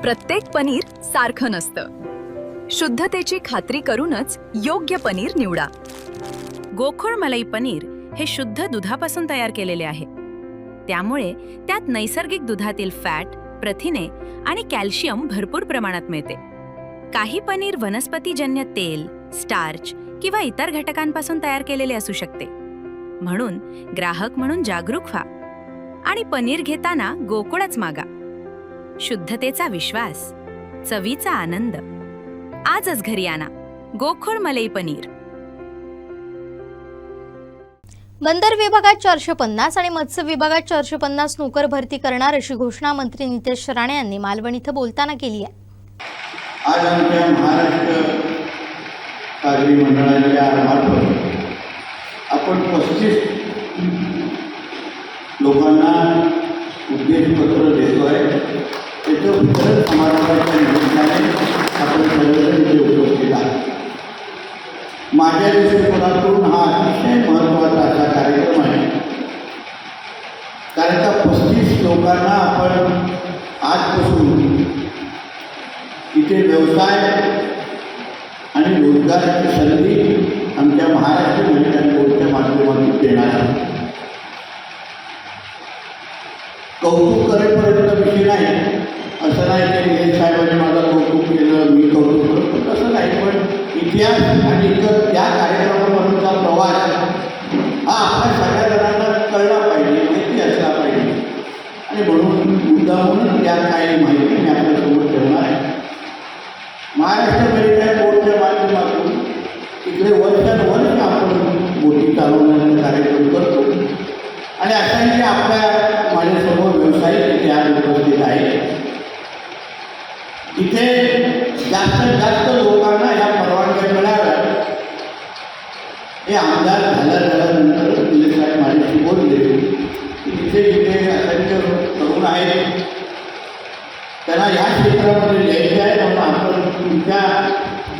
प्रत्येक पनीर सारखं नसतं. शुद्धतेची खात्री करूनच योग्य पनीर निवडा. गोकुळ मलाई पनीर हे शुद्ध दुधापासून तयार केलेले आहे. त्यामुळे त्यात नैसर्गिक दुधातील फॅट, प्रथिने आणि कॅल्शियम भरपूर प्रमाणात मिळते. काही पनीर वनस्पतीजन्य तेल, स्टार्च किंवा इतर घटकांपासून तयार केलेले असू शकते. म्हणून ग्राहक म्हणून जागरूक व्हा आणि पनीर घेताना गोकुळच मागा. शुद्धतेचा विश्वास, चवीचा आनंद. आजच घरी आणा गोकुळ मलाई पनीर. बंदर विभागात 450 आणि मत्स्य विभागात 450 नोकर भरती करणार अशी घोषणा मंत्री नितेश राणे यांनी मालवण इथं बोलताना केली आहे. आज आमच्या महाराष्ट्र कारवी मंडळाच्या मार्फत आपण 35 लोकांना उद्देशपत्र देतोय. त्याचं वितरण समारंभाच्या निमित्ताने आपण सर्वजण इथे उपस्थित आहात. माझ्या दृष्टिकोनातून हा अतिशय महत्त्वाचा असा कार्यक्रम आहे. कारण का 35 लोकांना आपण आजपासून इथे व्यवसाय आणि रोजगाराची संधी आमच्या महाराष्ट्र मॅरिटाईम बोर्डच्या माध्यमातून देणार आहे. कौतुक करेपर्यंत विषय नाही, असं नाही की निलेश साहेबांनी माझं कौतुक केलं, मी कौतुक करतो, तसं नाही. पण इतिहास आणि इतर त्या कार्यक्रमामधूनचा प्रवास हा आपल्या सगळ्या जणांना कळला पाहिजे, माहिती असला पाहिजे. आणि म्हणून मुद्दामूनच या काही माहिती मी आपल्यासमोर ठेवणार आहे. महाराष्ट्र मॅरिटाईम बोर्डच्या माध्यमातून तिकडे वर्षानुवर्ष आपण बोटी चालवण्याचा कार्यक्रम करतो. आणि अशाही आपल्या माझ्यासमोर व्यावसायिक इथे आज उपस्थित आहे. इथे जास्तीत जास्त लोकांना या परवानग्या मिळाव्या. हे आमदार झाल्यानंतर निलेश साहेब माझ्याशी बोलले की तिथे जिथे असंख्य तरुण आहेत त्यांना या क्षेत्रामध्ये यायचे आहे, म्हणून आपण तुमच्या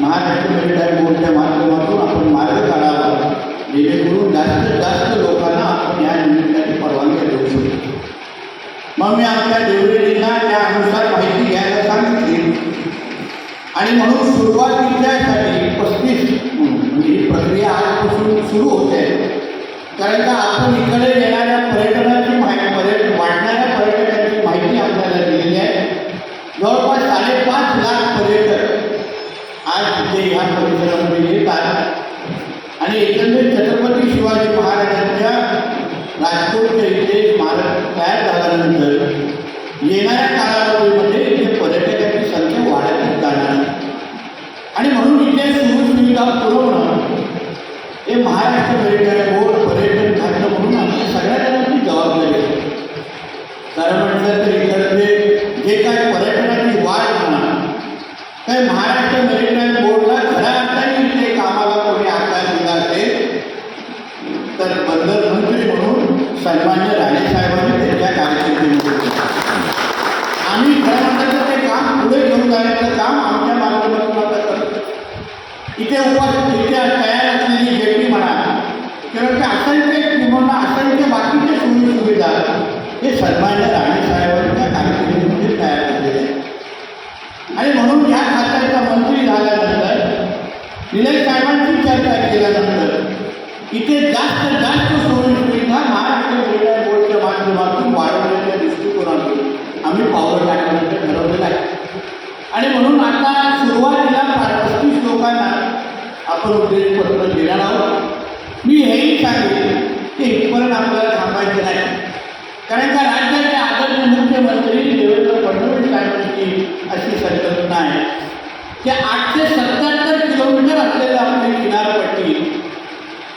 महाराष्ट्र मॅरिटाईम बोर्डच्या माध्यमातून आपण मार्ग काढावा, जेणेकरून जास्तीत जास्त लोकांना आपण या निमित्ताने परवानग्या देऊ शकतो. मग मी आमच्या देवरेलींना त्यानुसार माहिती घ्यायला सांगितली. आणि म्हणून सुरुवातीच्यासाठी 35 म्हणजे ही प्रक्रिया आजपासून सुरू होते. कारण का आपण इकडे येणाऱ्या पर्यटनाची माहिती, वाढणाऱ्या पर्यटकांची माहिती आपल्याला दिलेली आहे. जवळपास 5.5 लाख पर्यटक आज तिथे ह्या परिसरामध्ये येतात. आणि एकंदरीत छत्रपती शिवाजी महाराजांच्या राजकोटच्या इथे स्मारक तयार झाल्यानंतर येणाऱ्या कालावधीमध्ये इथे पर्यटकांची संख्या वाढतच जाणार आहे. आणि म्हणून इथे सुविधा पुरवणं हे महाराष्ट्र मॅरिटाईम बोर्ड, पर्यटन खातं म्हणून आमच्या सगळ्या जणांची जबाबदारी आहे. खरं म्हटलं तर इकडचे जे काय पर्यटनाची वाढ म्हणा, काय महाराष्ट्र मॅरिटाईम बोर्डला खऱ्या अर्थाने इथे कामाला कोणी आकार दिला असेल तर बंदर मंत्री म्हणून सन्मान्य राणे साहेबांनी त्यांच्या कारकिर्दीमध्ये आम्ही खरं म्हटलं ते काम पुढे घेऊन जाण्याचं काम आमच्या माध्यमातून आता करतो. इथे तयार असलेली जेटी म्हणा किंवा असंख्य किंवा असंख्य बाकीचे सुविधा हे सन्मान्य राणे साहेबांच्या कारकिर्दीमध्ये तयार झालेले आहे. आणि म्हणून ह्या खात्याचा मंत्री झाल्यानंतर निलेश साहेबांची चर्चा केल्यानंतर इथे जास्तीत जास्त सुविधा महाराष्ट्र मॅरिटाईम बोर्डच्या माध्यमातून वाढवण्याच्या दृष्टिकोनातून आम्ही पावलं टाकण्याचं ठरवलेलं आहे. आणि म्हणून आता सुरुवातीला 35 लोकांना आपण उद्देशपत्र देणार आहोत. मी हेही सांगेन की इथपर्यंत आपल्याला थांबायचं नाही. कारण का राज्याचे आदरणीय मुख्यमंत्री देवेंद्र फडणवीस साहेबांची अशी संकल्पना आहे की 877 किलोमीटर असलेली आपली किनारपट्टी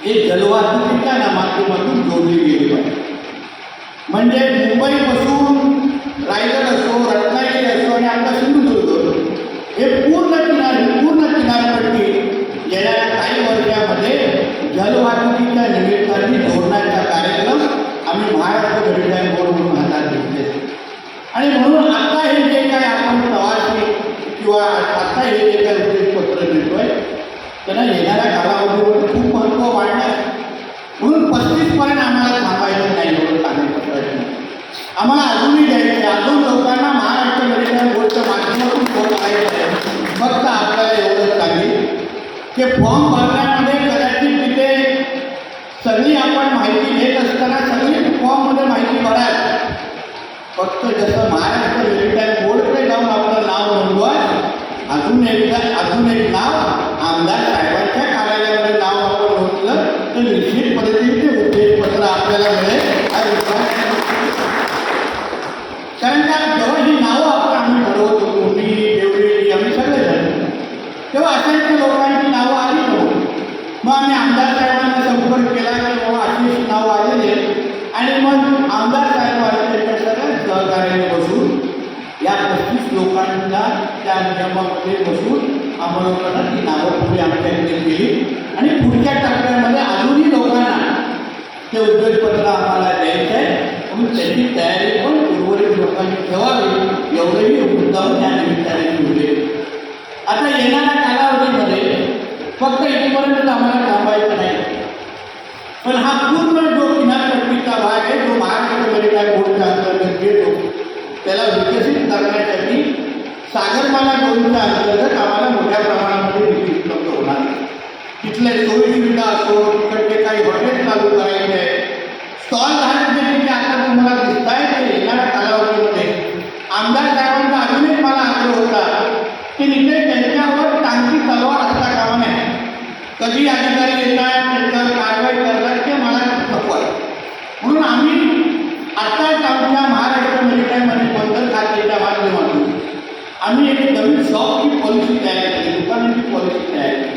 हे जलवाहतुकीच्या माध्यमातून जोडली गेली पाहिजे. म्हणजे मुंबईपासून रायगड असो, रत्नागिरी असो आणि आपला सिंधुदुर्ग हे पूर्ण किनारपट्टी येणाऱ्या काही वर्षामध्ये जलवाहतुकीच्या निमित्ताने जोडण्याचा कार्यक्रम आम्ही महाराष्ट्र मॅरिटाईम बोर्ड म्हणून हातात घेतले. आणि म्हणून आता हे जे काय आपण प्रवासी किंवा आता हे जे काय उद्देशपत्र देतोय त्यांना येणाऱ्या कालावधीवर खूप महत्त्व वाढणार. म्हणून 35पर्यंत आम्हाला थांबायचं नाही एवढं सांगायचं प्रयत्न आम्हाला अजूनही द्यायचे. अजून लोकांना महाराष्ट्र मॅरिटाईम बोर्डच्या माध्यमातून ते फॉर्म भरण्यामध्ये कदाचित तिथे सगळी आपण माहिती घेत असताना सगळी फॉर्ममध्ये माहिती भराल. फक्त जसं महाराष्ट्र मेरिटाईम बोर्डकडे जाऊन आपलं नाव नोंदवा, अजून एक नाव आमदार साहेबांच्या कार्यालयामध्ये नाव आपण नोंदलं तर निश्चित पद्धतीने ते उद्देशपत्र आपल्याला मिळेल हा विश्वास. कारण का जेव्हा ही नावं आम्ही ठरवत होतो, मी देवरेजी आम्ही सगळेजण, तेव्हा असंख्य लोकांची नावं आली नव्हती. मग आम्ही आमदार साहेबांना संपर्क केला की बाबा अशी नावं आलेली आहे. आणि मग आमदार साहेबांनी त्यांच्या सगळ्या सहकार्याने बसून या 35 लोकांना त्या नियमामध्ये बसून अंमलबजावणी ती नावं पुढे आमच्याकडे केली. आणि पुढच्या टप्प्यामध्ये अजूनही लोकांना ते उद्योगपत्र आम्हाला द्यायचं आहे, म्हणून त्याची तयारी पण उर्वरित लोकांनी ठेवावी एवढंही मुद्दाम त्या निमित्ताने ठेवले. आता येणाऱ्या कालावधीमध्ये फक्त इथपर्यंत आम्हाला थांबायचं नाही, पण हा पूर्ण जो किनारपट्टीचा भाग आहे जो महाराष्ट्र मेरिटाईम बोर्डच्या अंतर्गत येतो त्याला विकसित करण्यासाठी सागरमाला 2च्या अंतर्गत आम्हाला मोठ्या प्रमाणामध्ये निधी उपलब्ध होणार. तिथले सोयीसुविधा असो, तिकडचे काही हॉटेल चालू करायचे आहे, स्टॉल धारक जे तिथे आता तुम्हाला दिसत आहे ते येणाऱ्या कालावधीमध्ये आमदार साहेबांचा अजून एक मला आग्रह होता की तिथे त्यांच्यावर टांगती तलवार असता कामा नये. कधी अधिकारी येतात त्यांच्यावर कारवाई करतात ते मला नको आहे. म्हणून आम्ही आत्ताच आमच्या महाराष्ट्र मेरिटाईम आणि बंदर खात्याच्या माध्यमातून आम्ही एक नवीन शॉपची पॉलिसी तयार केली, दुकानाची पॉलिसी तयार केली.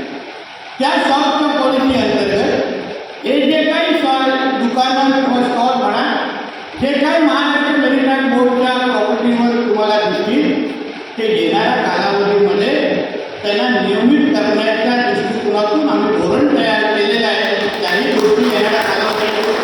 त्या शॉपच्या पॉलिसी अंतर्गत हे जे काही दुकानं किंवा स्टॉल म्हणा जे काही महाराष्ट्र मेरिटाईम बोर्डच्या प्रॉपर्टीवर तुम्हाला दिसतील ते येणाऱ्या कालावधीमध्ये त्यांना नियमित करण्याच्या दृष्टिकोनातून आम्ही धोरण तयार केलेलं आहे. त्याही गोष्टी येणाऱ्या कालावधीमध्ये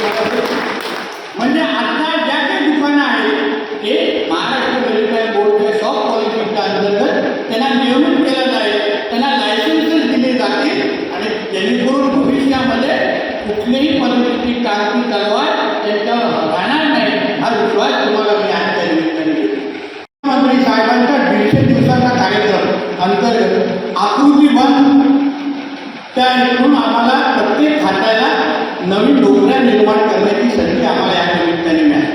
म्हणजे आता ज्या काही दुकानं आहेत ते महाराष्ट्र मेरिटाईम बोर्डच्या शॉप पॉलिसीच्या अंतर्गत त्यांना नियमित केलं जाईल, त्यांना लायसन्सेस दिले जातील आणि जेणेकरून भविष्यामध्ये कुठल्याही पद्धतीची टांगती तलवार त्यांच्यावर राहणार नाही हा विश्वास तुम्हाला मी आजच्या निमित्ताने देतो. मुख्यमंत्री साहेबांच्या 150 दिवसाचा कार्यक्रम अंतर्गत आकृती बंद त्या हेतून आम्हाला प्रत्येक खात्याला नवीन नोकऱ्या निर्माण करण्याची संधी आम्हाला या निमित्ताने मिळाली.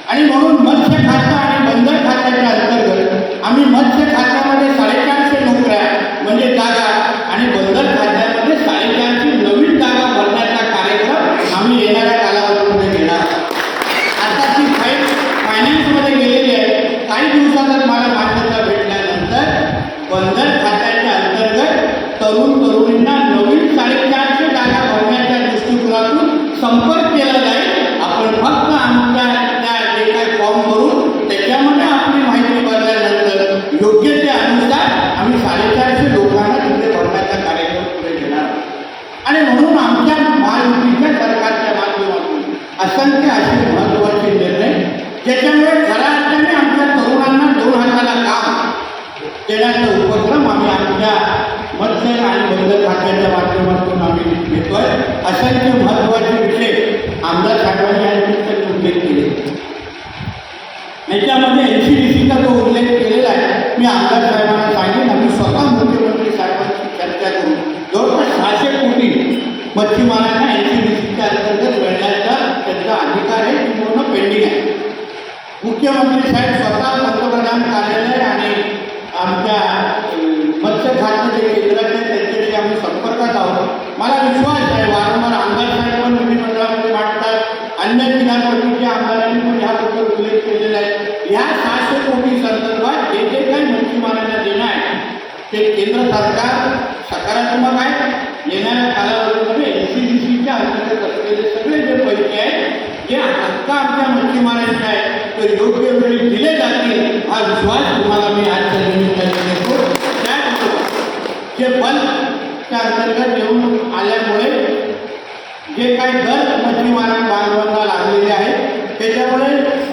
आणि म्हणून मत्स्य खातं आणि बंदर खात्याच्या अंतर्गत आम्ही मत्स्य खात्यामध्ये 450 नोकऱ्या म्हणजे जागा आणि बंदर खात्यामध्ये 450 नवीन जागा भरण्याचा कार्यक्रम आम्ही येणाऱ्या कालावधीमध्ये घेणार. आता ती फाईल फायनान्समध्ये गेलेली आहे. काही दिवसातच मला मान्यता भेटल्यानंतर बंदर खात्याच्या अंतर्गत तरुणींना नवीन 450 जागा भरण्याच्या दृष्टिकोनातून संपर्क केला जाईल. आपण फक्त आमच्या त्या जे काही फॉर्म भरून त्याच्यामध्ये आपली माहिती भरल्यानंतर योग्य ते अनुसार आम्ही 450 लोकांना तिथे भरण्याचा कार्यक्रम पुढे घेणार. आणि म्हणून आमच्या महायुतीच्या सरकारच्या माध्यमातून असंख्य असे महत्त्वाचे निर्णय ज्याच्यामुळे खऱ्या अर्थाने आमच्या तरुणांना 2 हाताला काम देण्याचा उपक्रम आम्ही आमच्या मत्स्य आणि बंदर खात्याच्या माध्यमातून आम्ही घेतोय. असंख्य महत्त्वाचे विषय आमदार साहेबांनी यांनी उल्लेख केले. याच्यामध्ये NCDCचा जो उल्लेख केलेला आहे मी आमदार साहेबांना सांगेन. आम्ही स्वतः मुख्यमंत्री साहेबांची चर्चा करून जवळपास 600 कोटी मच्छीमारांना NCDCच्या अंतर्गत मिळण्याचा त्यांचा अधिकार आहे, ती पूर्ण पेंडिंग आहे. मुख्यमंत्री साहेब स्वतः पंतप्रधान कार्यालय आणि आमच्या मत्स्य खातं जे केंद्राचे त्यांच्याशी आम्ही संपर्कात आहोत. मला विश्वास आहे वारंवार आमदार साहेब पण विधिमंडळामध्ये मांडतात, अन्य किनारपट्टीच्या आमदारांनी पण ह्याबद्दल उल्लेख केलेला आहे. ह्या 600 कोटी संदर्भात जे जे काही मच्छीमारांना देणं आहे ते केंद्र सरकार सकारात्मक आहे. येणाऱ्या कालावधीमध्ये NCDCच्या अंतर्गत असलेले सगळे जे पैसे आहेत जे हक्क आमच्या मच्छीमारांचे आहे ते योग्य वेळी दिले जातील हा विश्वास तुम्हाला मी आजच्या निमित्ताने देतो. जे बंदच्या अंतर्गत येऊन आल्यामुळे जे काही दर मच्छीमारां बांधवांना लागलेले आहेत त्याच्यामुळे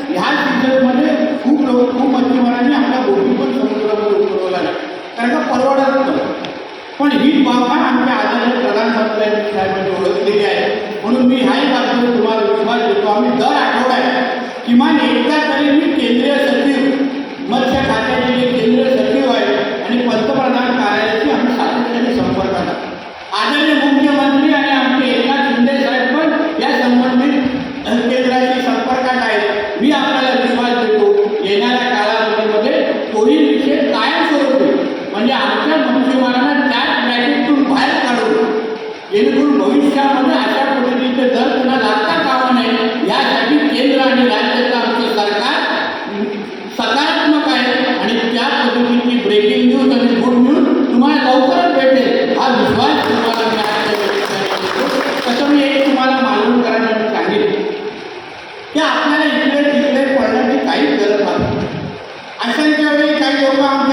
ह्या सीझनमध्ये खूप मच्छीमारांनी आपल्या बोटी पण समुद्रामध्ये उतरवल्या नाही, कारण का परवडत नव्हतं. पण ही बाबा आमच्या आदरणीय प्रधानमंत्र्यांनी साहेबांनी ओळखलेली आहे. म्हणून मी ह्याही बाबतीत तुम्हाला विश्वास देतो. आम्ही दर आठवड्यात किमान एकदा तरी मी केंद्रीय सचिव मत्स्य खात्याचे जे केंद्रीय सचिव आहेत आणि पंतप्रधान कार्यालयाशी आम्ही सातत्याने संपर्कात आहोत.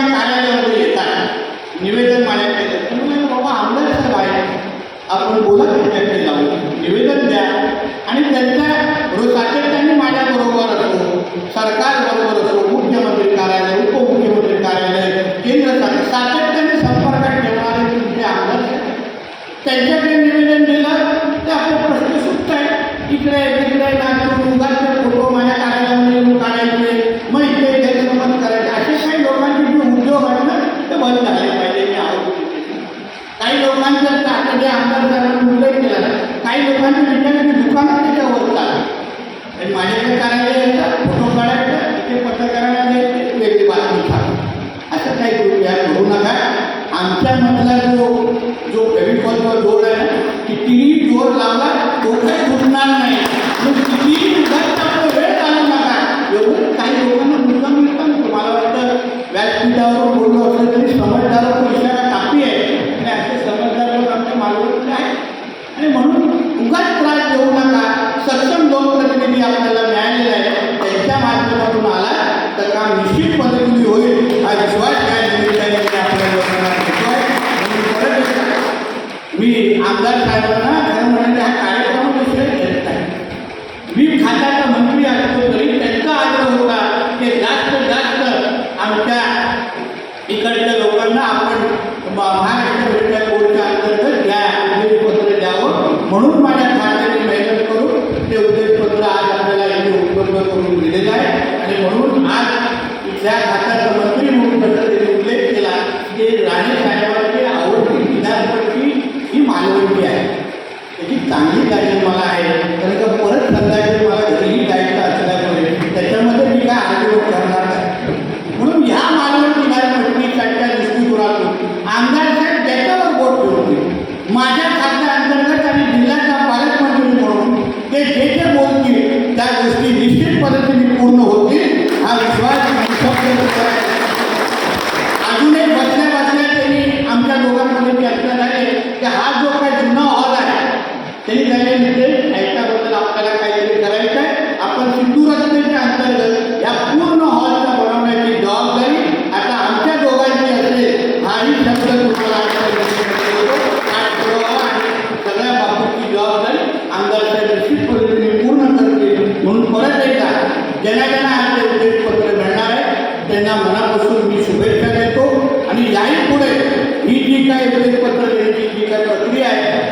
आमच्या कार्यालयामध्ये येतात, निवेदन मांडायला येतात. तर म्हणाले, बाबा आमदार साहेब आहे, आपण बोला त्यांच्याकडे जाऊन निवेदन द्या. आणि त्यांच्या सातत्याने माझ्याबरोबर असो, सरकारबरोबर असो, मुख्यमंत्री कार्यालय, उपमुख्यमंत्री कार्यालय, केंद्र सरकार सातत्याने संपर्कात ठेवणारे तुमचे आमदार साहेब, त्यांच्याकडे निवेदन दिलं तर आपले प्रश्न सुटत आहे. इकडे तिकडे नागपूर उगाचे फोटो माझ्या कार्यालयामध्ये येऊन काढायचे, मग इथे गैरसमज करायचे, असे काही लोकांचे जे उद्योग आहेत ना ते बंद झाले पाहिजे. मी आवडतो काही लोकांचं आता जे आमदार साहेबांनी उल्लेख केला ना, काही लोकांचे विचारांची दुकानं त्याच्यावर चालू आणि माझ्याकडे कार्यालय येतात, फोटो काढायचं, इथे पत्रकारांना द्यायचे, वेगळी बातमी छापा. असं काही कृपया करू नका. आमच्यामधला जो फेविकॉलचा जोर आहे ना, कितीही जोर लावला तो काही फुटणार नाही. कितीही उगाच आपला वेळ चालू नका. एवढं काही लोकांना मुद्दाम मिळतं. मला वाटतं व्यासपीठावर बोललो असलं तरी समजदारावर इशारा काफी आहे. आणि असे समजदार लोक आमच्या मालवणीचे आहेत. आणि म्हणून उगाच त्रास देऊ नका. सक्षम लोकप्रतिनिधी आपल्याला मिळालेला आहे, त्यांच्या माध्यमातून आला तर काम निश्चित पद्धतीने होईल हा विश्वास या निमित्ताने आपल्या लोकांना देतो आहे. मी आमदार साहेबांना खरं म्हणजे हा कार्यक्रमाविषयी घेत आहे. मी खात्याचा मंत्री असतो तरी त्यांचा आग्रह होता की जास्त आमच्या इकडच्या लोकांना आपण महाराष्ट्र विद्या बोर्डच्या अंतर्गत या उद्देशपत्र द्यावं. म्हणून माझ्या खात्याने मेहनत करून ते उद्देशपत्र आज आपल्याला इथे उपलब्ध करून दिलेलं आहे. आणि म्हणून आज इथल्या खात्याचा मंत्री म्हणून जसं त्यांनी उल्लेख केला की राणे साहेबांची आवडती किनारपट्टी ही मालवणी आहे. त्याची चांगली गाडी मला आहे, कारण का परत संध्याकाळी मला घरीही जायचं असल्यामुळे त्याच्यामध्ये मी काय आर्ग्युमेंट करणार नाही. म्हणून ह्या मालवण किनारपट्टीच्या दृष्टिकोनातून आमदार साहेब त्याच्यावर बोट ठेवतील. माझ्या खात्याअंतर्गत आणि जिल्ह्याचा पालकमंत्री म्हणून ते जे बोलतील त्या गोष्टी निश्चित पद्धतीने पूर्ण होतील हा विश्वास अजून एक बसल्या त्यांनी आमच्या दोघांमध्ये चर्चा झाली की हा जो काही जुना हॉल आहे त्यांनी सांगितले याच्याबद्दल आपल्याला काहीतरी करायचं आहे. आपण सिंधू रचनेच्या अंतर्गत या पूर्ण हॉलचा बनवण्याची जबाबदारी आता आमच्या दोघांची असेल. हाही शब्द तुम्हाला सगळ्या बाबतीची जबाबदारी आमदार साहेब निश्चित पद्धतीने पूर्ण करतील. म्हणून परत एकदा ज्यांना आमचे उद्देशपत्र मिळणार आहे त्यांना मनापासून मी शुभेच्छा देतो. आणि याही पुढे ही जी काही उद्देशपत्र देण्याची जी काही प्रक्रिया आहे